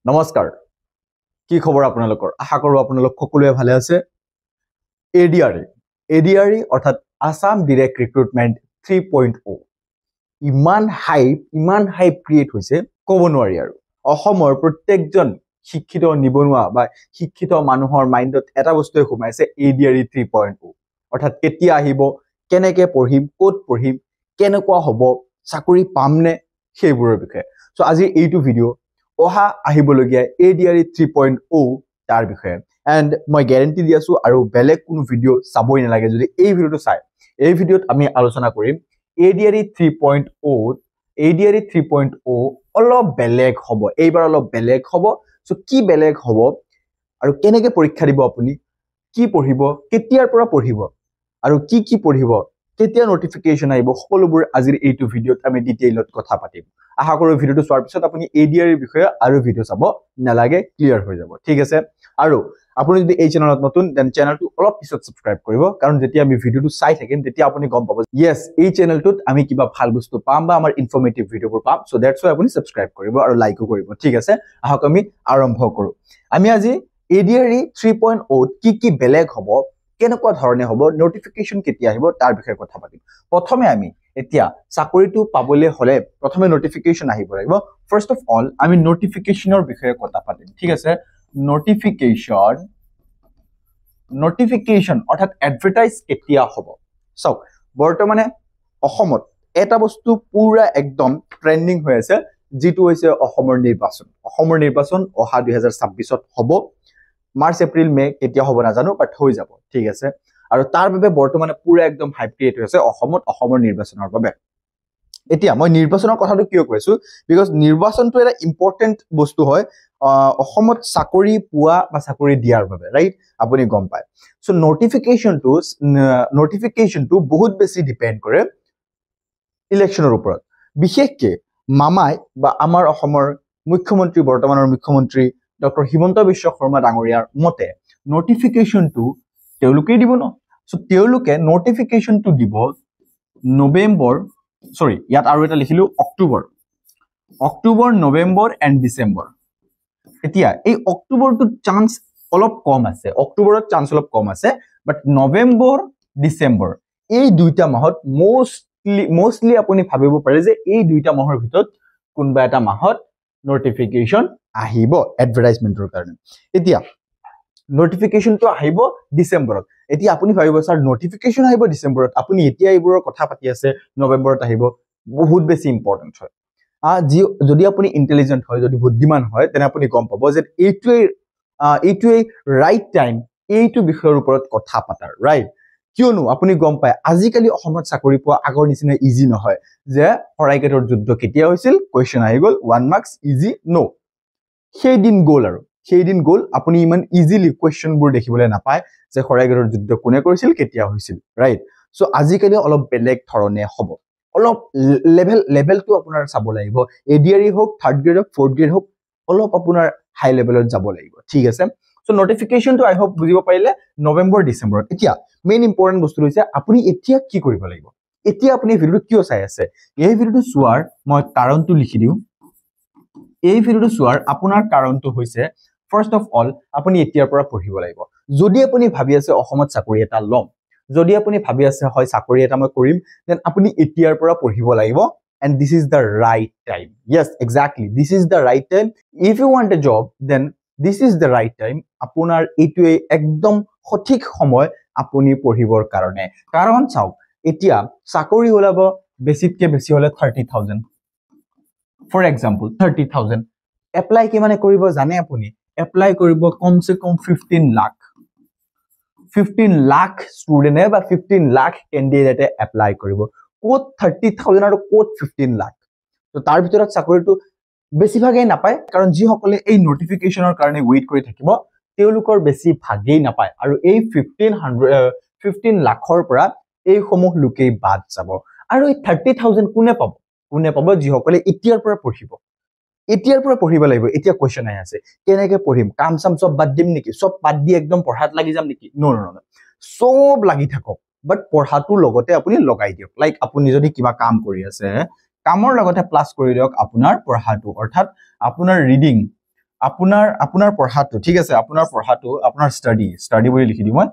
নমস্কাৰ কি খবৰ আপোনালোকৰ আশা কৰো আপোনালোক সকলোৱে ভালে আছে এডিআৰই অৰ্থাৎ আসাম ডাইৰেক্ট ৰিক্ৰুটমেন্ট 3.0 ইমান হাইপ ক্ৰিয়েট হৈছে ক'ব নোৱাৰি আৰু অসমৰ প্ৰত্যেকজন শিক্ষিত নিবনুৱা বা শিক্ষিত মানুহৰ মাইন্ডত এটা বস্তুৱে ঘুমাইছে এডিআৰই 3.0 অৰ্থাৎ কেতিয়া আহিব কেনেকে পঢ়িম ক'ত পঢ়িম কেনেকুৱা হ'ব চাকৰি পামনে সেইবোৰৰ বিষয়ে সো আজি এইটো ভিডিও ওহা আহিবলগীয়া এডিআৰই 3.0 তাৰ বিষয়ে এন্ড মই গ্যাৰান্টি দি আছো আৰু বেলেগ কোনো ভিডিও চাবই নালাগে যদি এই ভিডিওটো চাই এই ভিডিওত আমি আলোচনা কৰিম এডিআৰই 3.0 অলপ বেলেগ হ'ব এইবাৰ অলপ বেলেগ হ'ব সো কি বেলেগ হ'ব আৰু কেনেকৈ পৰীক্ষা দিব আপুনি কি পঢ়িব কেতিয়াৰ পৰা পঢ়িব আৰু কি পঢ়িব কেতিয়া নোটিফিকেশন আহিব সকলোবোৰ আজিৰ এইটো ভিডিওত আমি ডিটেইলত কথা পাতিম আশা কৰো ভিডিওটো চোৱাৰ পিছত আপুনি এডিআৰই বিষয়ে আৰু ভিডিও চাব নালাগে ক্লিয়াৰ হৈ যাব ঠিক আছে আৰু আপুনি যদি এই চেনেলত নতুন দেন চেনেলটো অলপ পিছত সাবস্ক্ৰাইব কৰিব কাৰণ যেতিয়া আমি ভিডিওটো চাই থাকিম তেতিয়া আপুনি গম পাব ইয়েস এই চেনেলটোত আমি কিবা ভাল বস্তু পাম বা আমাৰ ইনফৰমেটিভ ভিডিওবোৰ পাম সো দ্যাটস হোৱাই আপুনি সাবস্ক্ৰাইব কৰিব আৰু লাইকো কৰিব ঠিক আছে আহক আমি আৰম্ভ কৰো আমি আজি এডিআৰই 3.0 কি বেলেগ হ'ব কেনেকুৱা ধৰণে হ'ব নোটিফিকেশন কেতিয়া আহিব তাৰ বিষয়ে কথা পাতিম প্ৰথমে আমি এতিয়া চাকৰিটো পাবলৈ হলে প্ৰথমে নোটিফিকেশন আহিব লাগিব ফাৰ্স্ট অফ অল আমি নোটিফিকেশনৰ বিষয়ে কথা পাতিম ঠিক আছে নোটিফিকেশন অৰ্থাৎ এডভাৰটাইজ কেতিয়া হ'ব সক বৰ্তমানে অসমত এটা বস্তু পুৰা একদম ট্ৰেন্ডিং হৈ আছে যেটো হৈছে অসমৰ নিৰ্বাচন অহা 2026ত হ'ব মাৰ্চ এপ্ৰিল মে কেতিয়া হ'ব নাজানো বাট হৈ যাব ঠিক আছে আৰু তাৰ বাবে বৰ্তমানে পুৰা একদম হাইপ ক্ৰিয়েট হৈছে অসমৰ নিৰ্বাচনৰ বাবে এতিয়া মই নিৰ্বাচনৰ কথাটো কিয় কৈছো বিকজ নিৰ্বাচনটো এটা ইম্পৰ্টেন্ট বস্তু হয় অসমত চাকৰি পোৱা বা চাকৰি দিয়াৰ বাবে ৰাইট আপুনি গম পায় সো নোটিফিকেশনটো বহুত বেছি ডিপেন্ড কৰে ইলেকশনৰ ওপৰত বিশেষকৈ মামাই বা আমাৰ অসমৰ মুখ্যমন্ত্ৰী বৰ্তমানৰ মুখ্যমন্ত্ৰী ডক্টৰ হিমন্ত বিশ্ব শৰ্মা ডাঙৰীয়াৰ মতে নোটিফিকেশনটো তেওঁলোকে দিব ন সো তেওঁলোকে নোটিফিকেশনটো দিব ইয়াত আৰু এটা লিখিলো অক্টোবৰ নৱেম্বৰ এণ্ড ডিসেম্বৰ এতিয়া এই অক্টোবৰটো চান্স অলপ কম আছে বাট নৱেম্বৰ ডিসেম্বৰ এই দুইটা মাহত মোস্টলি আপুনি ভাবিব পাৰে যে এই দুইটা মাহৰ ভিতৰত কোনবা এটা মাহত নোটিফিকেশন আহিব এডভাৰটাইজমেন্টৰ কাৰণে এতিয়া নোটিফিকেশনটো আহিব ডিসেম্বৰত এতিয়া আপুনি ভাবিব স্যাৰ নোটিফিকেশন আহিব ডিসেম্বৰত আপুনি এতিয়া এইবোৰৰ কথা পাতি আছে নৱেম্বৰত আহিব বহুত বেছি ইম্পৰ্টেন্ট হয় যদি আপুনি ইন্টেলিজেন্ট হয় যদি বুদ্ধিমান হয় তেনে আপুনি গম পাব যে এইটোৱে ৰাইট টাইম এইটো বিষয়ৰ ওপৰত কথা পাতাৰ ৰাইট কিয়নো আপুনি গম পায় আজিকালি অসমত চাকৰি পোৱা আগৰ নিচিনা ইজি নহয় যে শৰাইঘাটৰ যুদ্ধ কেতিয়া হৈছিল কোৱেশ্চন আহি গল 1 মাৰ্কস ইজি নো সেই দিন গল আপুনি ইমান ইজিলি কোৱেশ্চনবোৰ দেখিবলৈ নাপায় যে শৰাইঘাটৰ যুদ্ধ কোনে কৰিছিল কেতিয়া হৈছিল ৰাইট সো আজিকালি অলপ বেলেগ ধৰণে হ'ব অলপ লেভেলটো আপোনাৰ চাব লাগিব এডিআৰই হোক থাৰ্ড গ্ৰেড হোক ফৰ্থ গ্ৰেড হোক অলপ আপোনাৰ হাই লেভেলত যাব লাগিব ঠিক আছে সো নোটিফিকেশনটো আই হোপ বুজিব পাৰিলে নৱেম্বৰ ডিসেম্বৰত এতিয়া মেইন ইম্পৰ্টেন্ট বস্তু হৈছে আপুনি এতিয়া কি কৰিব লাগিব এতিয়া আপুনি ভিডিওটো কিয় চাই আছে এই ভিডিওটো চোৱাৰ মই কাৰণটো লিখি দিও এই ভিডিওটো চোৱাৰ আপোনাৰ কাৰণটো হৈছে ফাৰ্স্ট অফ অল আপুনি এতিয়াৰ পৰা পঢ়িব লাগিব যদি আপুনি ভাবি আছে অসমত চাকৰি এটা লম যদি আপুনি ভাবি আছে হয় চাকৰি এটা মই কৰিম দেন আপুনি এতিয়াৰ পৰা পঢ়িব লাগিব and this is the right time yes exactly this is the right time if you want a job then this is the right time আপোনাৰ এইটোৱে একদম সঠিক সময় আপুনি পঢ়িবৰ কাৰণে কাৰণ চাওক এতিয়া চাকৰি ওলাব বেছিতকে বেছি হলে 30000 for example 30000 এপ্লাই কিমানে কৰিব জানে আপুনি এপ্লাই কৰিব কমসে কম 15 লাখ স্টুডেন্টে বা 15 লাখ ক্যান্ডিডেটে এপ্লাই কৰিব কোড 30000 আৰু কোড 15 লাখ তো তাৰ ভিতৰত চাকৰিটো বেছিভাগেই নাপায় কাৰণ যি সকলে এই নোটিফিকেশনৰ কাৰণে ওয়েট কৰি থাকিব তেওঁলোকৰ বেছি ভাগেই নাপায় আৰু এই 15 লাখৰ পৰা এই সমূহ লোকেই বাদ যাব আৰু এই 30000 কোনে পাব যি সকলে এতিয়াৰ পৰা পঢ়িব লাগিব এতিয়া কোৱেশ্চন আহি আছে কেনেকৈ পঢ়িম কাম সাম সব বাদ দিম নেকি সব বাদ দি একদম পঢ়াত লাগি যাম নেকি নো সব লাগি থাকক বাট পঢ়াটো লগতে আপুনি লগাই দিয়ক লাইক আপুনি যদি কিবা কাম কৰি আছে কামৰ লগতে প্লাস কৰি দিয়ক আপোনাৰ পঢ়াটো অৰ্থাৎ আপোনাৰ ৰিডিং আপোনাৰ পঢ়াটো ঠিক আছে আপোনাৰ পঢ়াটো আপোনাৰ ষ্টাডি বুলি লিখি দিম মই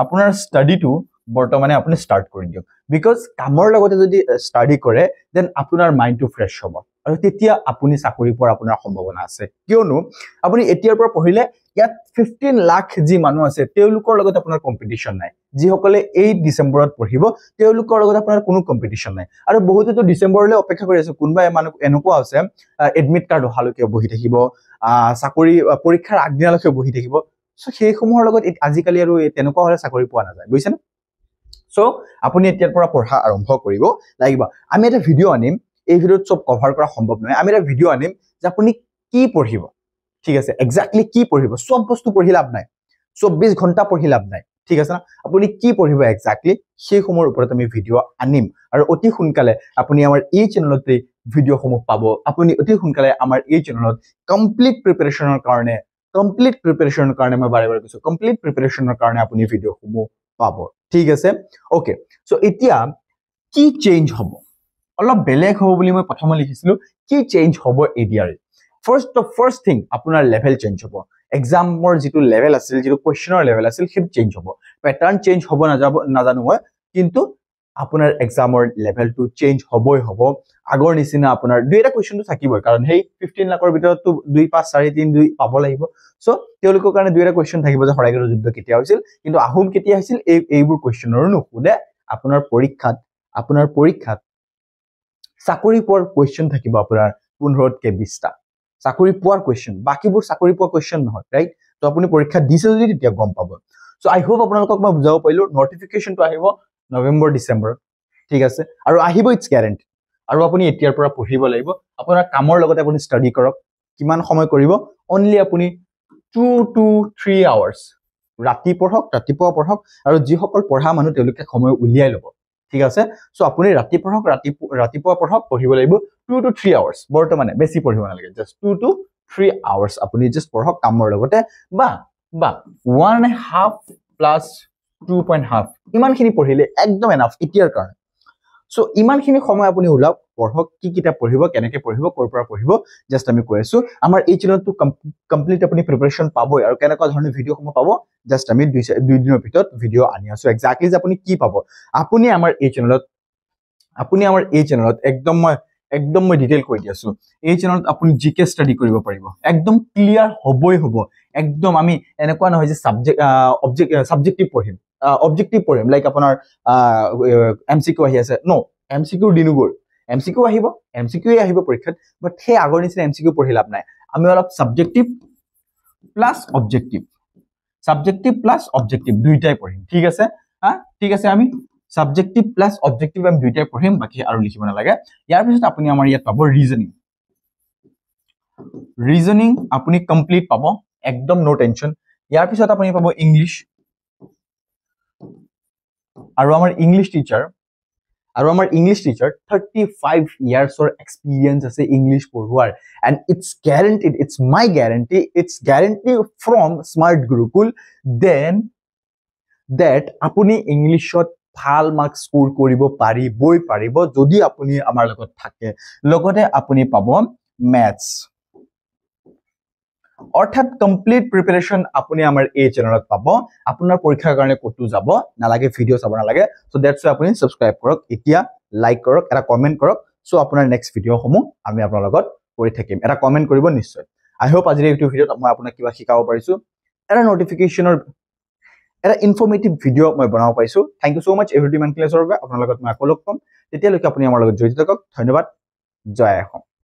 আপোনাৰ ষ্টাডিটো বৰ্তমানে আপুনি ষ্টাৰ্ট কৰি দিয়ক বিকজ কামৰ লগতে যদি ষ্টাডি কৰে দেন আপোনাৰ মাইণ্ডটো ফ্ৰেছ হ'ব আৰু তেতিয়া আপুনি চাকৰি পোৱাৰ আপোনাৰ সম্ভাৱনা আছে কিয়নো আপুনি এতিয়াৰ পৰা পঢ়িলে ইয়াত 15 লাখ যি মানুহ আছে তেওঁলোকৰ লগত আপোনাৰ কম্পিটিশন নাই যিসকলে 8 ডিসেম্বৰত পঢ়িব তেওঁলোকৰ লগত আপোনাৰ কোনো কম্পিটিশন নাই আৰু বহুতেতো ডিসেম্বৰলৈ অপেক্ষা কৰি আছে কোনবা মানুহ এনেকুৱা আছে এডমিট কাৰ্ড অহালৈকে বহি থাকিব চাকৰি পৰীক্ষাৰ আগদিনালৈকে বহি থাকিব সো সেই সমূহৰ লগত আজিকালি আৰু তেনেকুৱা হলে চাকৰি পোৱা নাযায় বুজিছেনে সো আপুনি এতিয়াৰ পৰা পঢ়া আৰম্ভ কৰিব লাগিব আমি এটা ভিডিও আনিম এই ভিডিওত সব কভাৰ কৰা সম্ভৱ নহয় আমি এটা ভিডিও আনিম যে আপুনি কি পঢ়িব ঠিক আছে এক্স্যাক্টলি কি পঢ়িব সব বস্তু পঢ়ি লাভ নাই 24 ঘন্টা পঢ়ি লাভ নাই ঠিক আছে না আপুনি কি পঢ়িব এক্স্যাক্টলি সেই সমূহৰ ওপৰত আমি ভিডিও আনিম আৰু অতি সোনকালে আপুনি আমাৰ এই চেনেলতে ভিডিও সমূহ পাব আপুনি অতি সোনকালে আমাৰ এই চেনেলত কমপ্লিট প্ৰিপাৰেচনৰ কাৰণে মই বাৰে কৈছো কমপ্লিট প্ৰিপাৰেচনৰ কাৰণে আপুনি ভিডিও সমূহ পাব ঠিক আছে ওকে সো এতিয়া কি চেঞ্জ হ'ব অলপ বেলেগ হ'ব বুলি মই প্ৰথমে লিখিছিলো কি চেঞ্জ হ'ব এডিআৰ ফাৰ্স্ট থিং আপোনাৰ লেভেল চেঞ্জ হ'ব এক্সামৰ যেটো লেভেল আছিল যেটো কোৱেশ্চনৰ লেভেল আছিল হেত চেঞ্জ হ'ব প্যাটাৰ্ন চেঞ্জ হ'ব নাজানো মই কিন্তু আপোনাৰ এক্সামৰ লেভেলটো চেঞ্জ হ'বই হ'ব আগৰ নিচিনা আপোনাৰ দুইটা কোৱেশ্চনটো থাকিবই কাৰণ হেই 15 লাখৰ ভিতৰতটো 2 5 4 3 2 পাব লাগিব সো তেওঁলোকৰ কাৰণে দুইটা কোৱেশ্চন থাকিব যে হৰাইগড়ৰ যুদ্ধ কেতিয়া হৈছিল কিন্তু আহোম কেতিয়া হৈছিল এইবোৰ কোৱেশ্চনৰো নুখুদে আপোনাৰ পৰীক্ষাত চাকৰি পোৱাৰ কোৱেশ্চন থাকিব আপোনাৰ 15 কে 20টা চাকৰি পোৱাৰ কোৱেশ্চন বাকিবোৰ চাকৰি পোৱাৰ কোৱেশ্চন নহয় ৰাইট তো আপুনি পৰীক্ষা দিছে যদি তেতিয়া গম পাব সো আই হোপ আপোনালোকক মই বুজাব পাৰিলো নটিফিকেশনটো আহিব নৱেম্বৰ ডিসেম্বৰ ঠিক আছে আৰু আহিব ইটস গ্যাৰান্টি আৰু আপুনি এতিয়াৰ পৰা পঢ়িব লাগিব আপোনাৰ কামৰ লগতে আপুনি ষ্টাডি কৰক কিমান সময় কৰিব অনলি আপুনি 2 to 3 আৱাৰ্স ৰাতিপুৱা পঢ়ক আৰু যিসকল পঢ়া মানুহ তেওঁলোকে সময় উলিয়াই ল'ব ঠিক আছে সো আপুনি ৰাতিপুৱা পঢ়ক পঢ়িব লাগিব 2 to 3 আৱাৰ্স বৰ্তমানে বেছি পঢ়িব নালাগে জাস্ট 2 to 3 আৱাৰ্স আপুনি জাস্ট পঢ়ক কামৰ লগতে বা 1.5 plus 2.5 ইমানখিনি পঢ়িলে একদম এনাফ এতিয়াৰ কাৰণে সো ইমানখিনি সময় আপুনি উলাওক পঢ়ক কি কিতাপ পঢ়িব কেনেকৈ পঢ়িব কৰ পৰা পঢ়িব জাস্ট আমি কৈ আছো আমাৰ এই চেনেলটো কমপ্লিট আপুনি প্ৰিপাৰেচন পাবই আৰু কেনেকুৱা ধৰণৰ ভিডিও সমূহ পাব জাস্ট আমি দুই দিনৰ ভিতৰত ভিডিও আনি আছো এক্স্যাক্টলি যে আপুনি কি পাব আপুনি আমাৰ এই চেনেলত একদম মই ডিটেইল কৈ দিছো এই চেনেলত আপুনি জিকে ষ্টাডি কৰিব পাৰিব একদম ক্লিয়াৰ হ'বই হ'ব একদম আমি এনেকুৱা নহয় যে সাবজেক্টিভ পঢ়িম লাইক আপোনাৰ এমসিকিউ আহি আছে নো এমসিকিউ দিনুগৰ এমসিকিউ আহিব পৰীক্ষাত বাট সেই আগৰ নিচিনা এমসিকিউ পঢ়ি লাভ নাই আমি অলপ সাবজেক্টিভ প্লাস অবজেক্টিভ দুইটাই পঢ়িম ঠিক আছে আমি সাবজেক্টিভ প্লাস অবজেক্টিভ আমি দুইটাই পঢ়িম বাকি আৰু লিখিব নালাগে ইয়াৰ পিছত আপুনি আমাৰ ইয়াত পাব ৰিজনিং আপুনি কমপ্লিট পাব একদম নো টেনশন ইয়াৰ পিছত আপুনি পাব ইংলিশ আৰু আমাৰ ইংলিশ টিচাৰ 35 ইয়াৰ্ছৰ এক্সপেৰিয়েন্স আছে English পঢ়ুৱাৰ and it's my guarantee from Smart Gurukul then that আপুনি ইংলিশত ভাল মাৰ্ক স্কোৰ কৰিব পাৰিব যদি আপুনি আমাৰ লগত থাকে লগতে আপুনি পাব ম্যাথছ অৰ্থাৎ কমপ্লিট প্ৰিপাৰেচন আপুনি আমাৰ এই চেনেলত পাব আপোনাৰ পৰীক্ষাৰ কাৰণে কতো যাব নালাগে ভিডিও চাব নালাগে সো দ্যাটস আপুনি সাবস্ক্ৰাইব কৰক এতিয়া লাইক কৰক এটা কমেন্ট কৰক সো আপোনাৰ নেক্সট ভিডিও সমূহ আমি আপোনাৰ লগত কৰি থাকিম এটা কমেন্ট কৰিব নিশ্চয় আই হোপ আজিৰ এই ভিডিওত মই আপোনাক কিবা শিকাব পাৰিছো এটা নটিফিকেশনৰ এটা ইনফৰমেটিভ ভিডিও মই বনাব পাইছো থ্যাংক ইউ সো মাচ এভৰিবডি মান ক্লাছৰ বাবে আপোনাৰ লগত মই আকৌ লগ পাম তেতিয়ালৈকে আপুনি আমাৰ লগত জড়িত থাকক ধন্যবাদ জয় অসম